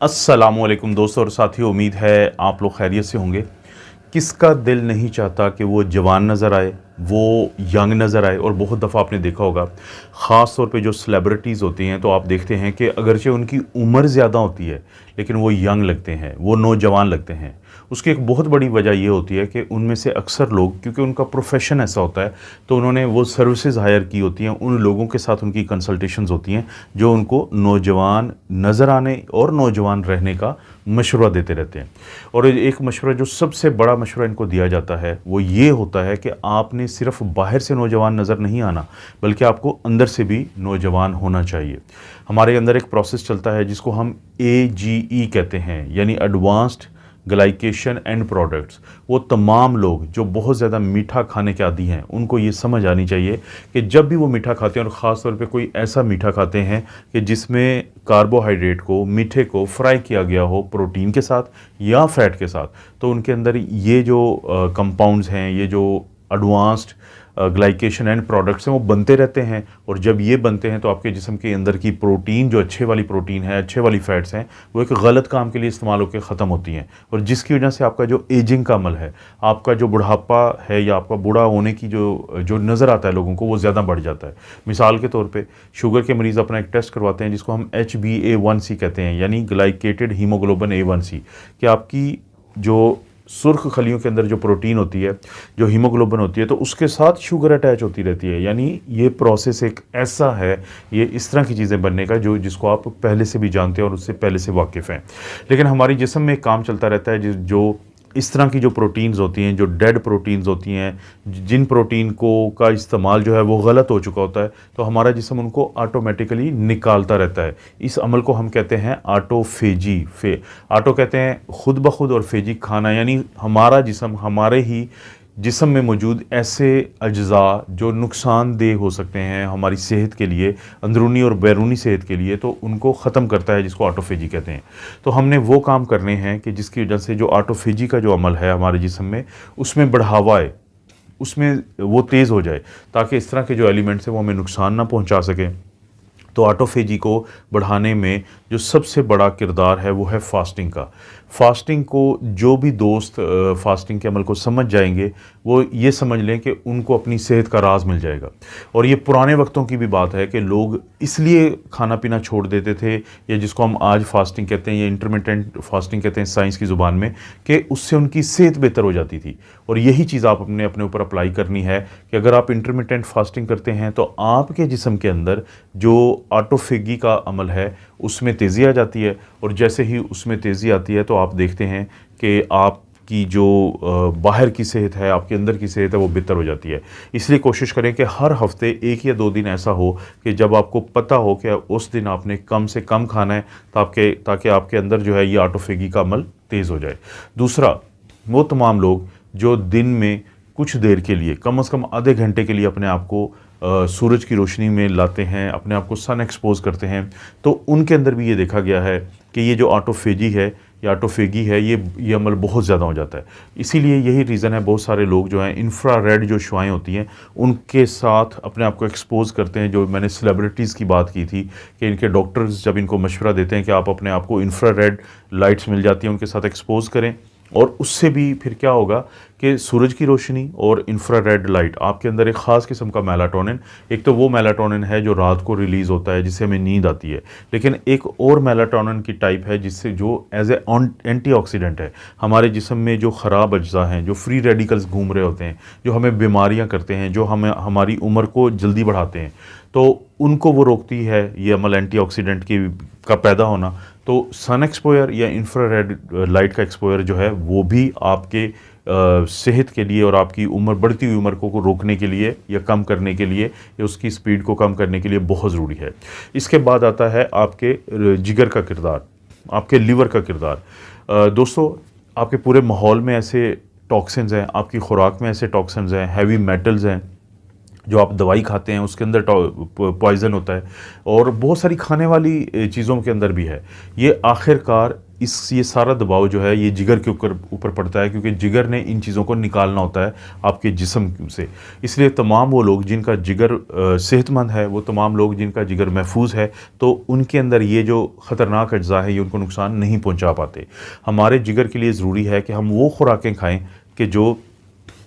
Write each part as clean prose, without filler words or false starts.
अस्सलामुअलैकुम दोस्तों और साथियों, उम्मीद है आप लोग खैरियत से होंगे। किसका दिल नहीं चाहता कि वो जवान नज़र आए, वो यंग नज़र आए। और बहुत दफ़ा आपने देखा होगा, ख़ास तौर पे जो सेलिब्रिटीज़ होती हैं तो आप देखते हैं कि अगरचे उनकी उम्र ज़्यादा होती है लेकिन वो यंग लगते हैं, वो नौजवान लगते हैं। उसकी एक बहुत बड़ी वजह ये होती है कि उनमें से अक्सर लोग, क्योंकि उनका प्रोफेशन ऐसा होता है, तो उन्होंने वो सर्विसेज हायर की होती हैं, उन लोगों के साथ उनकी कंसल्टेशंस होती हैं जो उनको नौजवान नज़र आने और नौजवान रहने का मशवरा देते रहते हैं। और एक मशवरा, जो सबसे बड़ा मशवरा इनको दिया जाता है, वो ये होता है कि आपने सिर्फ बाहर से नौजवान नज़र नहीं आना, बल्कि आपको अंदर से भी नौजवान होना चाहिए। हमारे अंदर एक प्रोसेस चलता है जिसको हम AGE कहते हैं, यानी एडवांस्ड ग्लाइकेशन एंड प्रोडक्ट्स। वो तमाम लोग जो बहुत ज़्यादा मीठा खाने के आदी हैं, उनको ये समझ आनी चाहिए कि जब भी वो मीठा खाते हैं, और ख़ास तौर पे कोई ऐसा मीठा खाते हैं कि जिसमें कार्बोहाइड्रेट को, मीठे को फ्राई किया गया हो प्रोटीन के साथ या फैट के साथ, तो उनके अंदर ये जो कंपाउंड्स हैं, ये जो एडवांस्ड ग्लाइकेशन एंड प्रोडक्ट्स हैं, वो बनते रहते हैं। और जब ये बनते हैं तो आपके जिस्म के अंदर की प्रोटीन, जो अच्छे वाली प्रोटीन है, अच्छे वाली फ़ैट्स हैं, वो एक गलत काम के लिए इस्तेमाल होकर ख़त्म होती हैं। और जिसकी वजह से आपका जो एजिंग का अमल है, आपका जो बुढ़ापा है या आपका बूढ़ा होने की जो नज़र आता है लोगों को, वो ज़्यादा बढ़ जाता है। मिसाल के तौर पर शुगर के मरीज़ अपना एक टेस्ट करवाते हैं जिसको हम HbA1c कहते हैं, यानी ग्लाइकेटेड हीमोग्लोबिन A1c, कि आपकी जो सुर्ख खलियों के अंदर जो प्रोटीन होती है, जो हीमोग्लोबिन होती है, तो उसके साथ शुगर अटैच होती रहती है। यानी ये प्रोसेस एक ऐसा है, ये इस तरह की चीज़ें बनने का जिसको आप पहले से भी जानते हैं और उससे पहले से वाकिफ़ हैं। लेकिन हमारी जिस्म में एक काम चलता रहता है जो इस तरह की जो प्रोटीन्स होती हैं, जो डेड प्रोटीन्स होती हैं, जिन प्रोटीन को का इस्तेमाल जो है वो गलत हो चुका होता है, तो हमारा जिस्म उनको ऑटोमेटिकली निकालता रहता है। इस अमल को हम कहते हैं ऑटोफेजी। ऑटो कहते हैं खुद ब खुद, और फेजी खाना, यानी हमारा जिस्म, हमारे ही जिस्म में मौजूद ऐसे अज्जा जो नुकसानदेह हो सकते हैं हमारी सेहत के लिए, अंदरूनी और बैरूनी सेहत के लिए, तो उनको ख़त्म करता है, जिसको ऑटोफेजी कहते हैं। तो हमने वो काम करने हैं कि जिसकी वजह से जो ऑटोफेजी का जो अमल है हमारे जिस्म में, उसमें बढ़ावा आए, उसमें वो तेज़ हो जाए, ताकि इस तरह के जो एलिमेंट्स हैं वो हमें नुकसान ना पहुँचा सकें। तो ऑटोफेजी को बढ़ाने में जो सबसे बड़ा किरदार है वो है फास्टिंग का। फास्टिंग को जो भी दोस्त फास्टिंग के अमल को समझ जाएंगे, वो ये समझ लें कि उनको अपनी सेहत का राज मिल जाएगा। और ये पुराने वक्तों की भी बात है कि लोग इसलिए खाना पीना छोड़ देते थे, या जिसको हम आज फास्टिंग कहते हैं, या इंटरमिटेंट फास्टिंग कहते हैं साइंस की ज़ुबान में, कि उससे उनकी सेहत बेहतर हो जाती थी। और यही चीज़ आप अपने ऊपर अप्लाई करनी है कि अगर आप इंटरमिटेंट फास्टिंग करते हैं तो आपके जिस्म के अंदर जो ऑटोफेगी का अमल है उसमें तेज़ी आ जाती है। और जैसे ही उसमें तेज़ी आती है तो आप देखते हैं कि आपकी जो बाहर की सेहत है, आपके अंदर की सेहत है, वो बेहतर हो जाती है। इसलिए कोशिश करें कि हर हफ्ते 1 या 2 दिन ऐसा हो कि जब आपको पता हो कि उस दिन आपने कम से कम खाना है, ताकि आपके अंदर जो है ये ऑटोफेगी का अमल तेज़ हो जाए। दूसरा, वो तमाम लोग जो दिन में कुछ देर के लिए, कम से कम आधे घंटे के लिए अपने आप को सूरज की रोशनी में लाते हैं, अपने आप को सन एक्सपोज करते हैं, तो उनके अंदर भी ये देखा गया है कि ये जो ऑटोफेजी है या ऑटोफेगी है, ये अमल बहुत ज़्यादा हो जाता है। इसीलिए यही रीज़न है, बहुत सारे लोग जो हैं इंफ्रारेड जो शुआएँ होती हैं उनके साथ अपने आप को एक्सपोज करते हैं। जो मैंने सेलिब्रिटीज़ की बात की थी कि इनके डॉक्टर्स जब इनको मशवरा देते हैं कि आप अपने आप को इंफ्रारेड लाइट्स मिल जाती हैं, उनके साथ एक्सपोज करें, और उससे भी फिर क्या होगा कि सूरज की रोशनी और इंफ्रारेड लाइट आपके अंदर एक ख़ास किस्म का मेलाटोनिन, एक तो वो मेलाटोनिन है जो रात को रिलीज़ होता है जिससे हमें नींद आती है, लेकिन एक और मेलाटोनिन की टाइप है जिससे जो एज ए एंटीऑक्सीडेंट है, हमारे जिस्म में जो ख़राब अज्जा हैं, जो फ्री रेडिकल्स घूम रहे होते हैं, जो हमें बीमारियां करते हैं, जो हमें हमारी उम्र को जल्दी बढ़ाते हैं, तो उनको वो रोकती है ये अमल एंटीऑक्सीडेंट का पैदा होना। तो सन एक्सपोयर या इंफ्रारेड लाइट का एक्सपोयर जो है वो भी आपके सेहत के लिए और आपकी उम्र, बढ़ती हुई उम्र को रोकने के लिए या कम करने के लिए, या उसकी स्पीड को कम करने के लिए बहुत ज़रूरी है। इसके बाद आता है आपके जिगर का किरदार, आपके लीवर का किरदार। दोस्तों, आपके पूरे माहौल में ऐसे टॉक्सिन्स हैं, आपकी खुराक में ऐसे टॉक्सिन्स हैं, हैवी मेटल्स हैं, जो आप दवाई खाते हैं उसके अंदर पॉइज़न होता है, और बहुत सारी खाने वाली चीज़ों के अंदर भी है। ये आखिरकार ये सारा दबाव जो है ये जिगर के ऊपर पड़ता है, क्योंकि जिगर ने इन चीज़ों को निकालना होता है आपके जिस्म से। इसलिए तमाम वो लोग जिनका जिगर सेहतमंद है, वो तमाम लोग जिनका जिगर महफूज है, तो उनके अंदर ये जो ख़तरनाक अज्जा है ये उनको नुकसान नहीं पहुँचा पाते। हमारे जिगर के लिए ज़रूरी है कि हम वो खुराकें खाएँ कि जो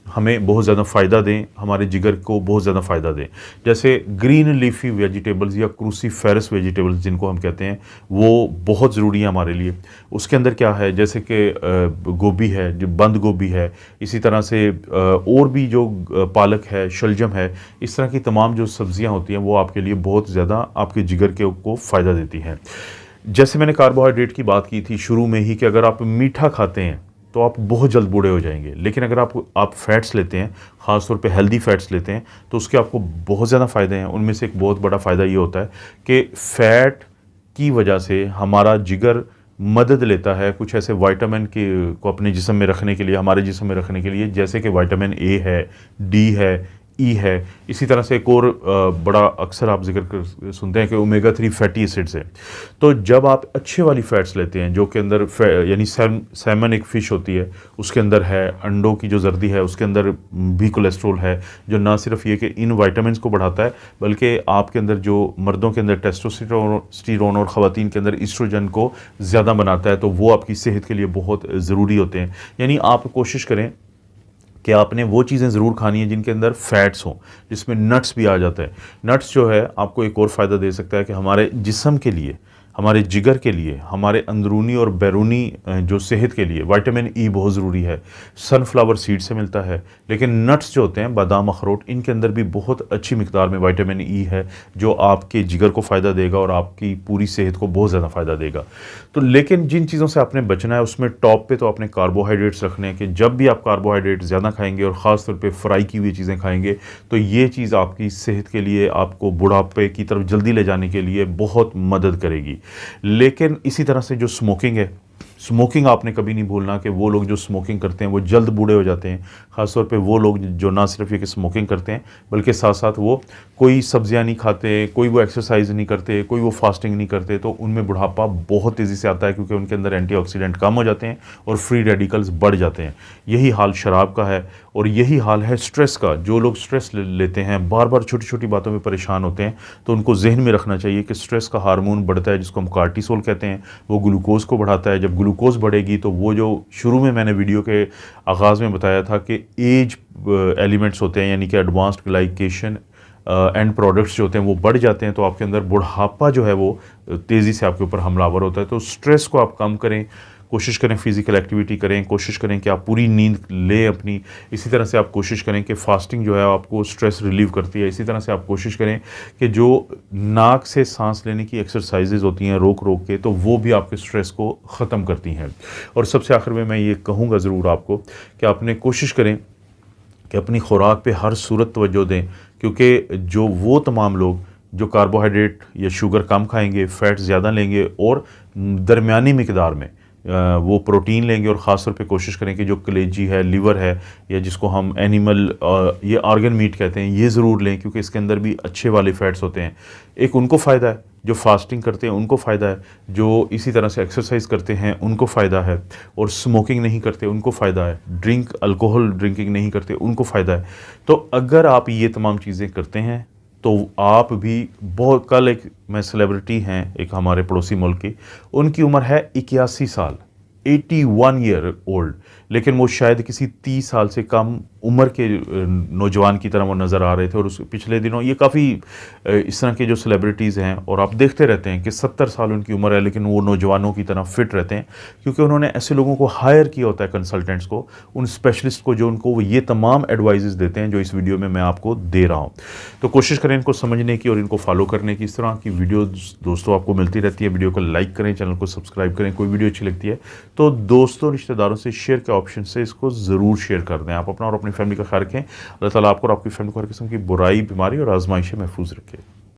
हमें बहुत ज़्यादा फ़ायदा दें, हमारे जिगर को बहुत ज़्यादा फ़ायदा दें। जैसे ग्रीन लीफी वेजिटेबल्स या क्रूसीफेरस वेजिटेबल्स जिनको हम कहते हैं, वो बहुत ज़रूरी है हमारे लिए। उसके अंदर क्या है, जैसे कि गोभी है, जो बंद गोभी है, इसी तरह से और भी जो पालक है, शलजम है, इस तरह की तमाम जो सब्ज़ियाँ होती हैं वो आपके लिए बहुत ज़्यादा आपके जिगर को फ़ायदा देती हैं। जैसे मैंने कार्बोहाइड्रेट की बात की थी शुरू में ही कि अगर आप मीठा खाते हैं तो आप बहुत जल्द बूढ़े हो जाएंगे, लेकिन अगर आप फ़ैट्स लेते हैं, ख़ास तौर पे हेल्दी फ़ैट्स लेते हैं, तो उसके आपको बहुत ज़्यादा फ़ायदे हैं। उनमें से एक बहुत बड़ा फ़ायदा ये होता है कि फ़ैट की वजह से हमारा जिगर मदद लेता है कुछ ऐसे विटामिन को अपने जिस्म में रखने के लिए, हमारे जिस्म में रखने के लिए, जैसे कि विटामिन ए है, डी है, ई है। इसी तरह से एक और बड़ा अक्सर आप जिक्र सुनते हैं कि ओमेगा 3 फैटी एसिड्स है। तो जब आप अच्छे वाली फ़ैट्स लेते हैं, जो के अंदर यानी सैमन एक फ़िश होती है, उसके अंदर है, अंडों की जो जर्दी है उसके अंदर भी कोलेस्ट्रॉल है, जो ना सिर्फ ये कि इन विटामिन्स को बढ़ाता है, बल्कि आपके अंदर जो मर्दों के अंदर टेस्टोस्टेरोन और ख़वातीन के अंदर ईस्ट्रोजन को ज़्यादा बनाता है, तो वो आपकी सेहत के लिए बहुत ज़रूरी होते हैं। यानी आप कोशिश करें कि आपने वो चीज़ें ज़रूर खानी है जिनके अंदर फ़ैट्स हों, जिसमें नट्स भी आ जाता है। नट्स जो है आपको एक और फ़ायदा दे सकता है कि हमारे जिस्म के लिए, हमारे जिगर के लिए, हमारे अंदरूनी और बैरूनी जो सेहत के लिए विटामिन ई बहुत ज़रूरी है। सनफ्लावर सीड से मिलता है, लेकिन नट्स जो होते हैं, बादाम, अखरोट, इनके अंदर भी बहुत अच्छी मिकदार में विटामिन ई है, जो आपके जिगर को फ़ायदा देगा और आपकी पूरी सेहत को बहुत ज़्यादा फ़ायदा देगा। तो लेकिन जिन चीज़ों से आपने बचना है, उसमें टॉप पे तो आपने कार्बोहाइड्रेट्स रखने हैं कि जब भी आप कार्बोहाइड्रेट ज़्यादा खाएंगे और ख़ास तौर पे फ्राई की हुई चीज़ें खाएंगे, तो ये चीज़ आपकी सेहत के लिए, आपको बुढ़ापे की तरफ जल्दी ले जाने के लिए बहुत मदद करेगी। लेकिन इसी तरह से जो स्मोकिंग है, स्मोकिंग आपने कभी नहीं भूलना कि वो लोग जो स्मोकिंग करते हैं वो जल्द बूढ़े हो जाते हैं। ख़ासतौर पे वो लोग जो ना सिर्फ ये कि स्मोकिंग करते हैं, बल्कि साथ साथ वो कोई सब्जियां नहीं खाते, कोई वो एक्सरसाइज नहीं करते, कोई वो फास्टिंग नहीं करते, तो उनमें बुढ़ापा बहुत तेज़ी से आता है, क्योंकि उनके अंदर एंटीऑक्सीडेंट कम हो जाते हैं और फ्री रेडिकल्स बढ़ जाते हैं। यही हाल शराब का है और यही हाल है स्ट्रेस का। जो लोग स्ट्रेस लेते हैं, बार बार छोटी छोटी बातों में परेशान होते हैं, तो उनको जहन में रखना चाहिए कि स्ट्रेस का हार्मोन बढ़ता है, जिसको हम कार्टिसोल कहते हैं, वो ग्लूकोज को बढ़ाता है। जब ग्लूकोज बढ़ेगी तो वो जो शुरू में मैंने वीडियो के आगाज़ में बताया था कि एज एलिमेंट्स होते हैं, यानी कि एडवांस्ड ग्लाइकेशन एंड प्रोडक्ट्स जो होते हैं वो बढ़ जाते हैं, तो आपके अंदर बुढ़ापा जो है वो तेज़ी से आपके ऊपर हमलावर होता है। तो स्ट्रेस को आप कम करें, कोशिश करें फिज़िकल एक्टिविटी करें, कोशिश करें कि आप पूरी नींद लें अपनी। इसी तरह से आप कोशिश करें कि फ़ास्टिंग जो है आपको स्ट्रेस रिलीव करती है। इसी तरह से आप कोशिश करें कि जो नाक से सांस लेने की एक्सरसाइजेज़ होती हैं रोक रोक के, तो वो भी आपके स्ट्रेस को ख़त्म करती हैं। और सबसे आखिर में मैं ये कहूँगा ज़रूर आपको कि आपने कोशिश करें कि अपनी खुराक पे हर सूरत तवज्जो दें, क्योंकि जो वो तमाम लोग जो कार्बोहाइड्रेट या शुगर कम खाएंगे, फ़ैट्स ज़्यादा लेंगे और दरमियानी मिकदार में वो प्रोटीन लेंगे, और ख़ास तौर पे कोशिश करें कि जो कलेजी है, लिवर है, या जिसको हम एनिमल ये ऑर्गन मीट कहते हैं, ये ज़रूर लें, क्योंकि इसके अंदर भी अच्छे वाले फ़ैट्स होते हैं। एक उनको फ़ायदा है जो फास्टिंग करते हैं, उनको फ़ायदा है जो इसी तरह से एक्सरसाइज करते हैं, उनको फ़ायदा है, और स्मोकिंग नहीं करते उनको फ़ायदा है, अल्कोहल ड्रिंकिंग नहीं करते उनको फ़ायदा है। तो अगर आप ये तमाम चीज़ें करते हैं तो आप भी बहुत, कल एक मैं सेलिब्रिटी हैं एक हमारे पड़ोसी मुल्क की, उनकी उम्र है 81 साल, 81 ईयर ओल्ड, लेकिन वो शायद किसी 30 साल से कम उम्र के नौजवान की तरह वो नज़र आ रहे थे। और उस पिछले दिनों ये काफ़ी इस तरह के जो सेलिब्रिटीज़ हैं, और आप देखते रहते हैं कि 70 साल उनकी उम्र है, लेकिन वो नौजवानों की तरह फिट रहते हैं, क्योंकि उन्होंने ऐसे लोगों को हायर किया होता है, कंसल्टेंट्स को, उन स्पेशलिस्ट को, जो उनको ये तमाम एडवाइजेस देते हैं जो इस वीडियो में मैं आपको दे रहा हूँ। तो कोशिश करें इनको समझने की और इनको फॉलो करने की। इस तरह की वीडियो दोस्तों आपको मिलती रहती है। वीडियो को लाइक करें, चैनल को सब्सक्राइब करें। कोई वीडियो अच्छी लगती है तो दोस्तों, रिश्तेदारों से शेयर के ऑप्शन से इसको ज़रूर शेयर कर दें। आप अपना और अपनी फैमिली का ख्याल रखें। अल्लाह ताला आपको और आपकी फैमिली को हर किस्म की बुराई, बीमारी और आजमाइश से महफूज रखे।